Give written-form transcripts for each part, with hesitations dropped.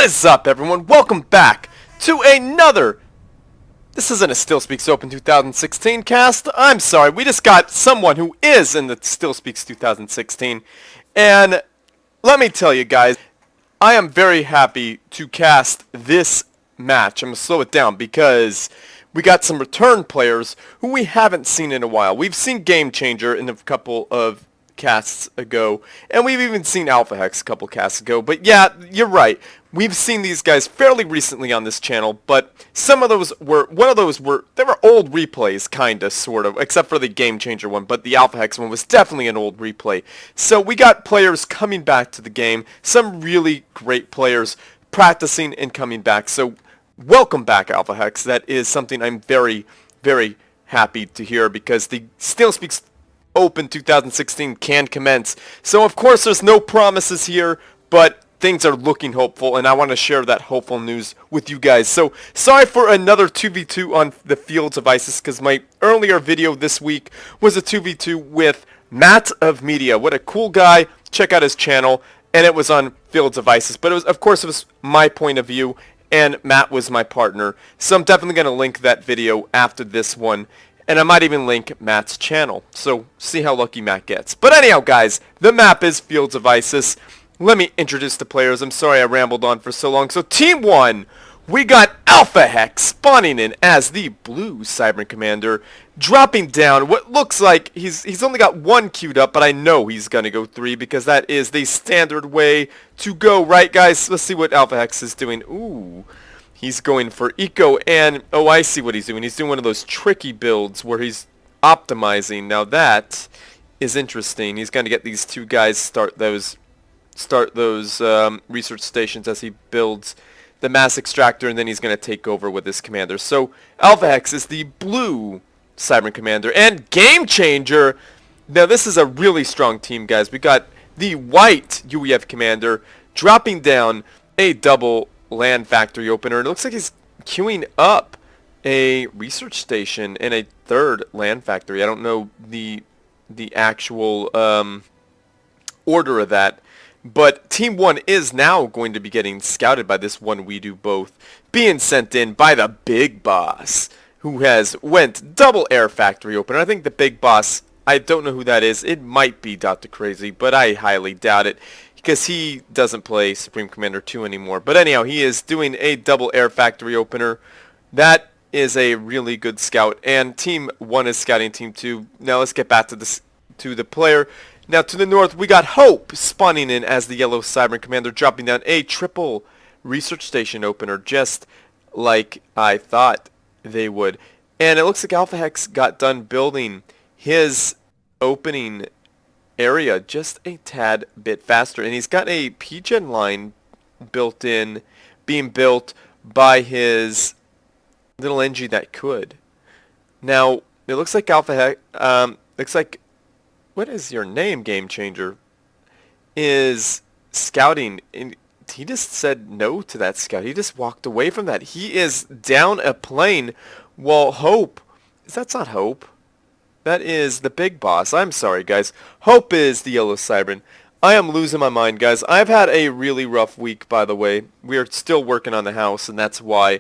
is up, everyone? Welcome back to another... This isn't a StealSpeaks Open 2016 cast. I'm sorry, we just got someone who is in the StealSpeaks 2016. And let me tell you guys, I am very happy to cast this match. I'm going to slow it down because we got some return players who we haven't seen in a while. We've seen Game Changer in a couple of casts ago, and we've even seen Alphahex a couple casts ago. But yeah, you're right. We've seen these guys fairly recently on this channel, but some of those were, they were old replays, kinda, sort of, except for the Game Changer one, but the Alphahex one was definitely an old replay. So we got players coming back to the game, some really great players practicing and coming back. So welcome back, Alphahex. That is something I'm very, very happy to hear, because the StealSpeaks Open 2016 can commence. So of course there's no promises here, but things are looking hopeful, and I want to share that hopeful news with you guys. So sorry for another 2v2 on the Fields of Isis, because my earlier video this week was a 2v2 with Matt of Media. What a cool guy. Check out his channel. And it was on Fields of Isis, but it was, of course, it was my point of view, and Matt was my partner. So I'm definitely going to link that video after this one. And I might even link Matt's channel, so see how lucky Matt gets. But anyhow, guys, the map is Fields of Isis. Let me introduce the players. I'm sorry I rambled on for so long. So Team 1, we got Alphahex spawning in as the blue Cyber Commander, dropping down what looks like he's only got one queued up, but I know he's going to go 3 because that is the standard way to go, right, guys? Let's see what Alphahex is doing. Ooh. He's going for eco, and oh, I see what he's doing. He's doing one of those tricky builds where he's optimizing. Now that is interesting. He's going to get these two guys start those research stations as he builds the mass extractor, and then he's going to take over with his commander. So Alphahex is the blue Cyber Commander and Game Changer. Now this is a really strong team, guys. We got the white UEF commander dropping down a double land factory opener, and it looks like he's queuing up a research station and a third land factory. I don't know the actual order of that, but Team 1 is now going to be getting scouted by this one we do both, being sent in by the big boss, who has went double air factory opener. I think the big boss, I don't know who that is. It might be Dr. Crazy, but I highly doubt it, because he doesn't play Supreme Commander 2 anymore. But anyhow, he is doing a double air factory opener. That is a really good scout, and Team 1 is scouting Team 2. Now let's get back to the player. Now to the north, we got Hope spawning in as the yellow Cyber Commander, dropping down a triple research station opener, just like I thought they would. And it looks like Alphahex got done building his opening area just a tad bit faster, and he's got a PGen line built in, being built by his little NG that could. Now it looks like Alphahex, looks like, what is your name, Game Changer, is scouting, and he just said no to that scout. He just walked away from that. He is down a plane, while Hope, that's not Hope. That is the big boss. I'm sorry, guys. Hope is the yellow Cybern. I am losing my mind, guys. I've had a really rough week, by the way. We are still working on the house, and that's why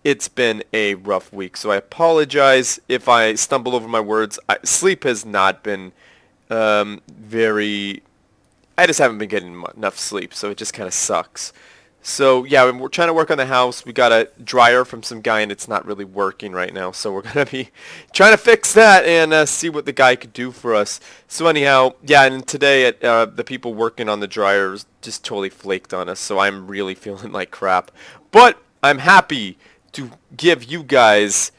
it's been a rough week. So I apologize if I stumble over my words. Sleep has not been very... I just haven't been getting enough sleep, so it just kind of sucks. So yeah, we're trying to work on the house. We got a dryer from some guy, and it's not really working right now. So we're going to be trying to fix that and see what the guy could do for us. So anyhow, yeah, and today the people working on the dryers just totally flaked on us. So I'm really feeling like crap. But I'm happy to give you guys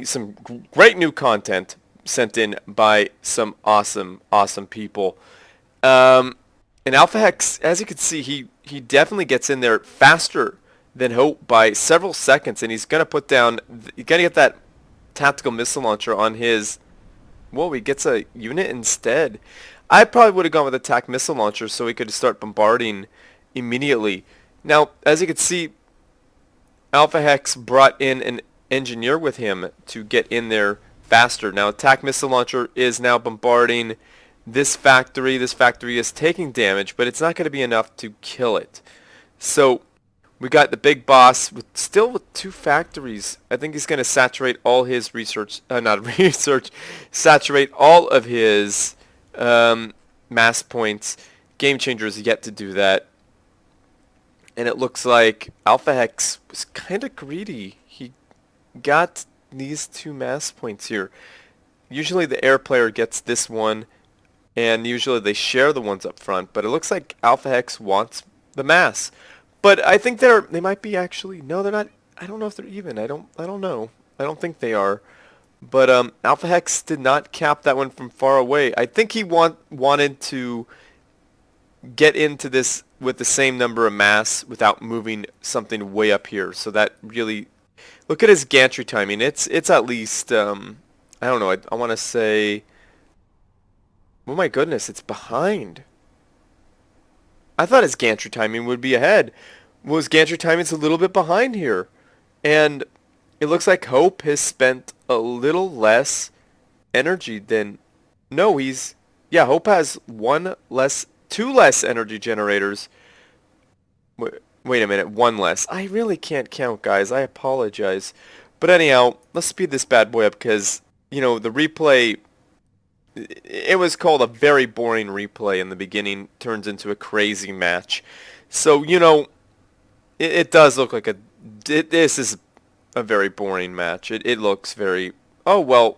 some great new content sent in by some awesome people. And Alphahex, as you can see, he definitely gets in there faster than Hope by several seconds, and he's going to put down, he's going to get that tactical missile launcher on his, whoa, he gets a unit instead. I probably would have gone with a tac missile launcher so he could start bombarding immediately. Now, as you can see, Alphahex brought in an engineer with him to get in there faster. Now, attack missile launcher is now bombarding this factory is taking damage, but it's not going to be enough to kill it. So We got the big boss still with 2 factories. I think he's going to saturate all his research, not research, saturate all of his mass points. Game Changer is yet to do that. And it looks like Alphahex was kind of greedy. He got these 2 mass points here. Usually the air player gets this one, and usually they share the ones up front. But it looks like Alphahex wants the mass. But I think they might be actually, no, they're not. I don't know if they're even. I don't know. I don't think they are. But Alphahex did not cap that one from far away. I think he wanted to get into this with the same number of mass without moving something way up here. So that really, look at his gantry timing. It's at least I don't know. I want to say, oh my goodness, it's behind. I thought his gantry timing would be ahead. Well, his gantry timing's a little bit behind here. And it looks like Hope has spent a little less energy than... No, yeah, Hope has 2 less energy generators. Wait a minute, 1 less. I really can't count, guys. I apologize. But anyhow, let's speed this bad boy up because, you know, the replay... It was called a very boring replay in the beginning, turns into a crazy match. So, you know, it does look like this is a very boring match. It looks very, oh, well,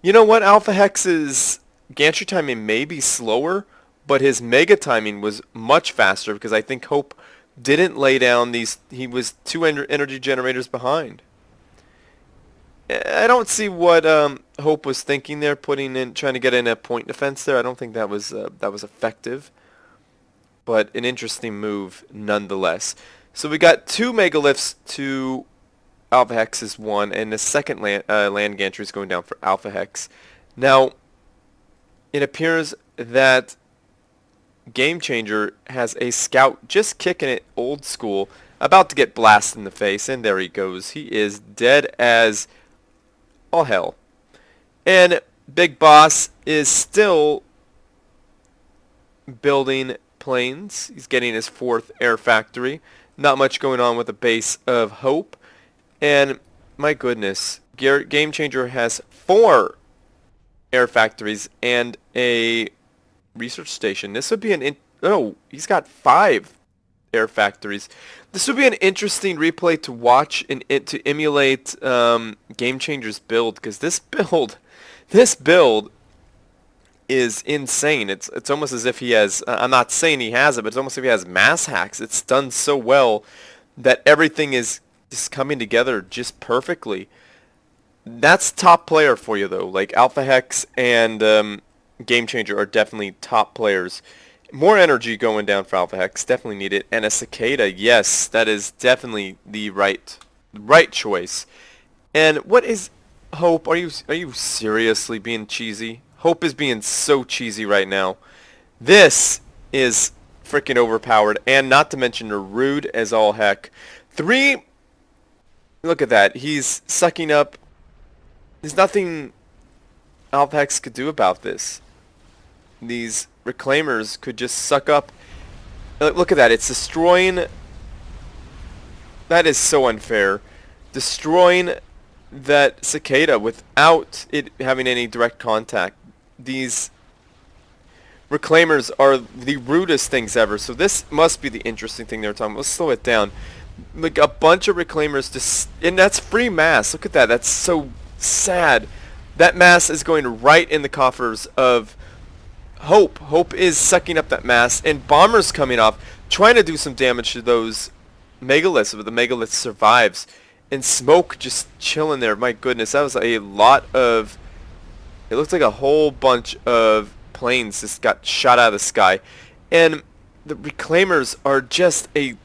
you know what? Alphahex's gantry timing may be slower, but his mega timing was much faster because I think Hope didn't lay down he was 2 energy generators behind. I don't see what Hope was thinking there, trying to get in a point defense there. I don't think that was effective, but an interesting move nonetheless. So we got 2 megaliths to Alphahex's 1, and the second land gantry is going down for Alphahex. Now, it appears that Game Changer has a scout just kicking it old school, about to get blasted in the face, and there he goes. He is dead as all hell. And Big Boss is still building planes. He's getting his 4th air factory. Not much going on with the base of Hope. And my goodness, Game Changer has 4 air factories and a research station. This would be he's got 5 air factories. This would be an interesting replay to watch and to emulate Game Changer's build, because this build is insane. It's almost as if he has, I'm not saying he has it, but it's almost as if he has mass hacks. It's done so well that everything is just coming together just perfectly. That's top player for you though. Like Alphahex and Game Changer are definitely top players. More energy going down for Alphahex, definitely need it. And a cicada, yes, that is definitely the right choice. And what is Hope? Are you seriously being cheesy? Hope is being so cheesy right now. This is freaking overpowered, and not to mention rude as all heck. 3, look at that. He's sucking up. There's nothing Alphahex could do about this. These reclaimers could just suck up. Look at that. It's destroying. That is so unfair. Destroying that cicada without it having any direct contact. These reclaimers are the rudest things ever. So this must be the interesting thing they were talking about. Let's slow it down. Like a bunch of reclaimers just, and that's free mass. Look at that. That's so sad. That mass is going right in the coffers of Hope. Hope is sucking up that mass, and Bomber's coming off, trying to do some damage to those megaliths, but the megalith survives. And Smoke just chilling there. My goodness, that was a lot of... It looks like a whole bunch of planes just got shot out of the sky. And the reclaimers are just a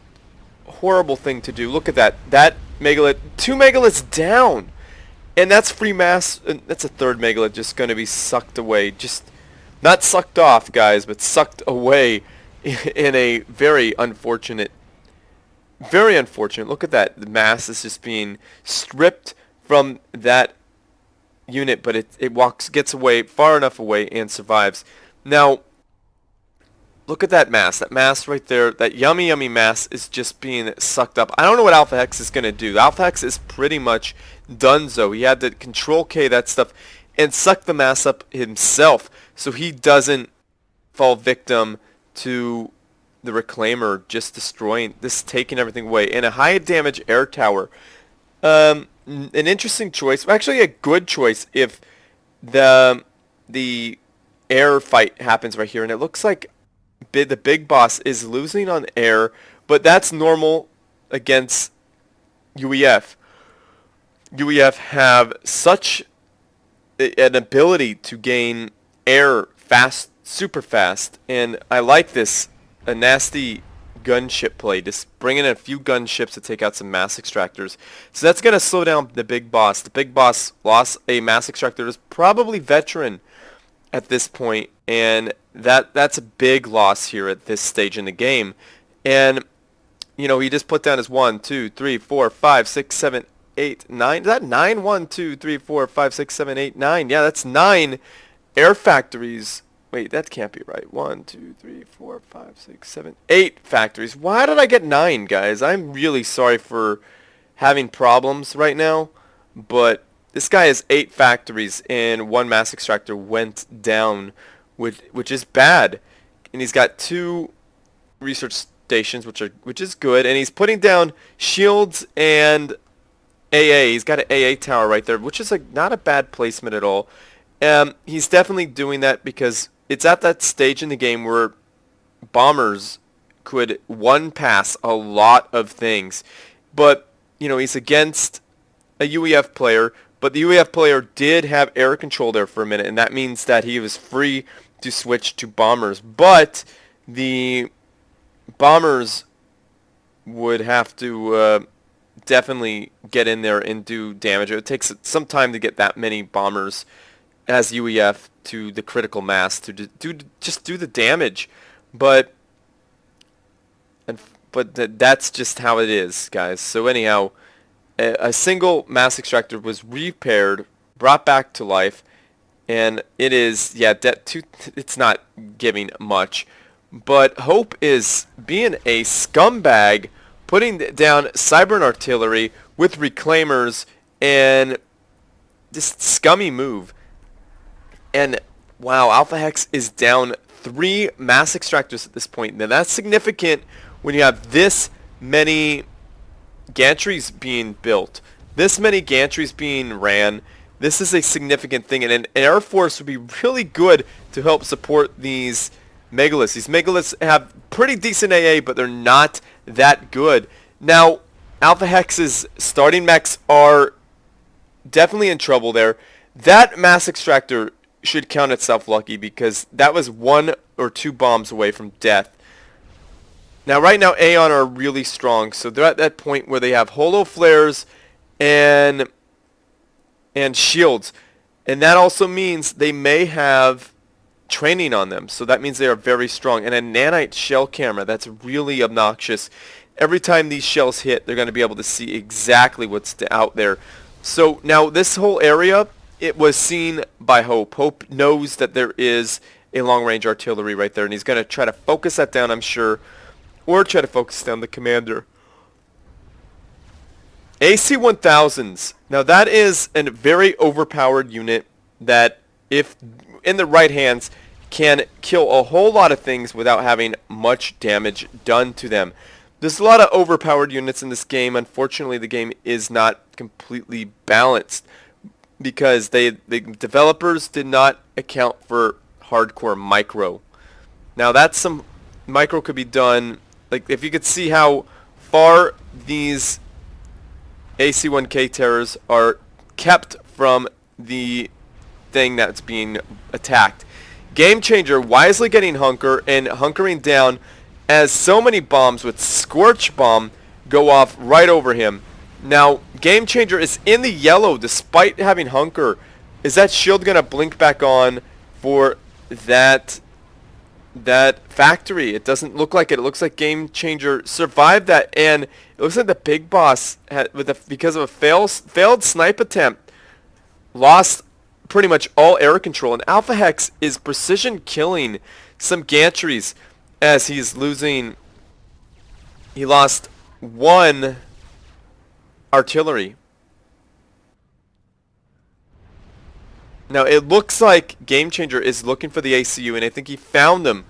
horrible thing to do. Look at that. That megalith, 2 megaliths down. And that's free mass. And that's a 3rd megalith just going to be sucked away. Just not sucked off, guys, but sucked away in a very unfortunate. Very unfortunate. Look at that. The mass is just being stripped from that unit, but it gets away far enough away and survives. Now, Look at that mass. That mass right there, that yummy, yummy mass is just being sucked up. I don't know what Alphahex is going to do. Alphahex is pretty much donezo. He had to control K that stuff and suck the mass up himself so he doesn't fall victim to the Reclaimer just destroying, this taking everything away. And a high damage air tower. An interesting choice. Actually, a good choice if the air fight happens right here. And it looks like the big boss is losing on air, but that's normal against UEF. UEF have such an ability to gain air fast, super fast, and I like this, a nasty gunship play, just bringing in a few gunships to take out some mass extractors. So that's going to slow down the big boss. The big boss lost a mass extractor, is probably veteran at this point, and that's a big loss here at this stage in the game. And you know, he just put down his 1, 2, 3, 4, 5, 6, 7, 8, 9. Is that 9? 1, 2, 3, 4, 5, 6, 7, 8, 9. Yeah, that's 9 air factories. Wait, that can't be right. 1, 2, 3, 4, 5, 6, 7, 8 factories. Why did I get 9, guys? I'm really sorry for having problems right now, but this guy has 8 factories and 1 mass extractor went down, which is bad. And he's got 2 research stations, which is good. And he's putting down shields and AA. He's got an AA tower right there, which is not a bad placement at all. He's definitely doing that because it's at that stage in the game where bombers could one-pass a lot of things. But, you know, he's against a UEF player, but the UEF player did have air control there for a minute, and that means that he was free to switch to bombers. But the bombers would have to definitely get in there and do damage. It takes some time to get that many bombers as UEF to the critical mass to just do the damage. But that's just how it is, guys. So anyhow, a single mass extractor was repaired, brought back to life, and it is, yeah, it's not giving much. But Hope is being a scumbag, putting down cyber and artillery with reclaimers, and this scummy move. And wow, Alphahex is down 3 mass extractors at this point. Now that's significant when you have this many gantries being built, this many gantries being ran. This is a significant thing, and an air force would be really good to help support these megaliths. These megaliths have pretty decent AA, but they're not that good. Now, Alphahex's starting mechs are definitely in trouble there. That mass extractor should count itself lucky because that was 1 or 2 bombs away from death. Now, right now, Aeon are really strong, so they're at that point where they have holo flares and shields, and that also means they may have training on them, so that means they are very strong. And a nanite shell camera, that's really obnoxious. Every time these shells hit, they're going to be able to see exactly what's out there. So now this whole area, it was seen by Hope. Hope knows that there is a long-range artillery right there, and he's going to try to focus that down, I'm sure, or try to focus down the commander. AC-1000s. Now that is a very overpowered unit that, if in the right hands, can kill a whole lot of things without having much damage done to them. There's a lot of overpowered units in this game. Unfortunately, the game is not completely balanced because the developers did not account for hardcore micro. Now that's some micro could be done. Like if you could see how far these AC-1K terrors are kept from the thing that's being attacked. Game Changer wisely getting hunker and hunkering down as so many bombs with Scorch Bomb go off right over him. Now, Game Changer is in the yellow despite having hunker. Is that shield going to blink back on for that factory? It doesn't look like it. It looks like Game Changer survived that, and it looks like the big boss had, because of a failed snipe attempt, lost pretty much all air control. And Alphahex is precision killing some gantries. as he's losing. He lost one artillery. Now it looks like Game Changer is looking for the ACU, and I think he found them.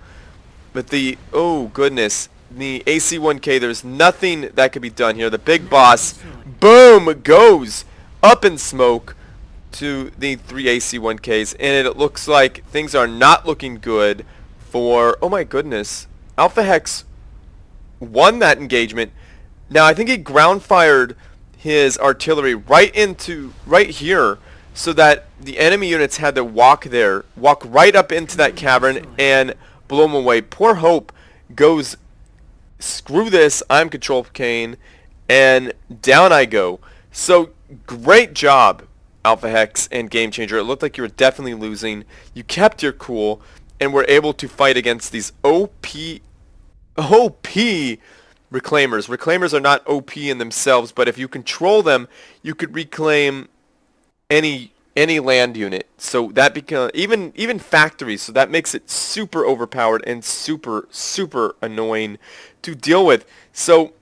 But the, oh goodness, the AC-1K, there's nothing that could be done here. The big boss, boom, goes up in smoke to the 3 AC-1Ks, and it looks like things are not looking good for, oh my goodness, Alphahex won that engagement. Now I think he ground fired his artillery right here, so that the enemy units had to walk right up into that cavern and blow him away. Poor Hope goes, screw this, I'm Control Cane, and down I go. So great job, Alphahex and Game Changer. It looked like you were definitely losing. You kept your cool and were able to fight against these OP Reclaimers. Reclaimers are not OP in themselves, but if you control them, you could reclaim any land unit. So that becomes even factories. So that makes it super overpowered and super annoying to deal with. So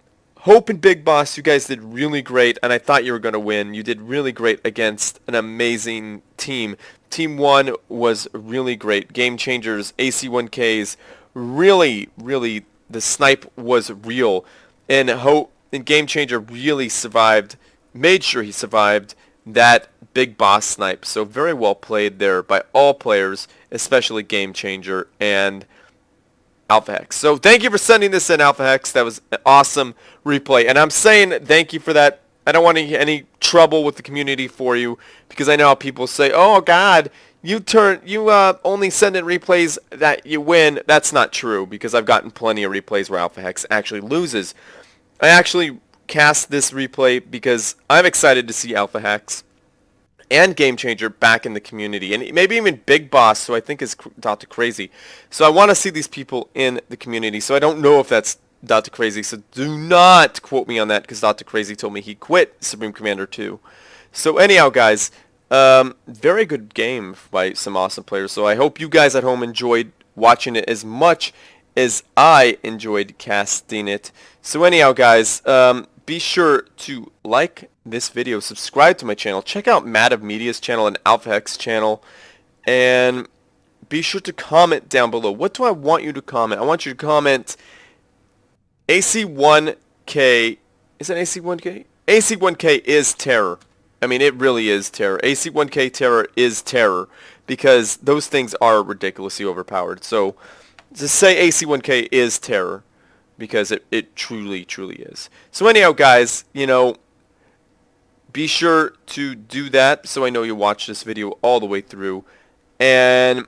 Hope and Big Boss, you guys did really great, and I thought you were going to win. You did really great against an amazing team. Team 1 was really great. Game Changers, AC-1Ks, really the snipe was real, and Hope and Game Changer really survived, made sure he survived that big boss snipe. So very well played there by all players, especially Game Changer and Alphahex. So thank you for sending this in, Alphahex. That was an awesome replay, and I'm saying thank you for that. I don't want any trouble with the community for you, because I know how people say, oh God, you only send in replays that you win. That's not true, because I've gotten plenty of replays where Alphahex actually loses. I actually cast this replay because I'm excited to see Alphahex and Game Changer back in the community, and maybe even Big Boss, who I think is Dr. Crazy. So I want to see these people in the community. So I don't know if that's Dr. Crazy, so do not quote me on that, because Dr. Crazy told me he quit Supreme Commander 2. So anyhow, guys, very good game by some awesome players. So I hope you guys at home enjoyed watching it as much as I enjoyed casting it. So anyhow, guys, be sure to like this video, subscribe to my channel, check out Matt of Media's channel and Alphahex channel, and be sure to comment down below. What do I want you to comment? I want you to comment AC-1K. Is it AC-1K? AC-1K is terror. I mean, it really is terror. AC-1K terror is terror, because those things are ridiculously overpowered. So just say AC-1K is terror, because it truly is. So anyhow, guys, be sure to do that, so I know you watched this video all the way through, and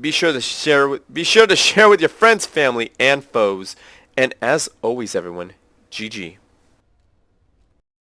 be sure to share with your friends, family, and foes. And as always, everyone, GG.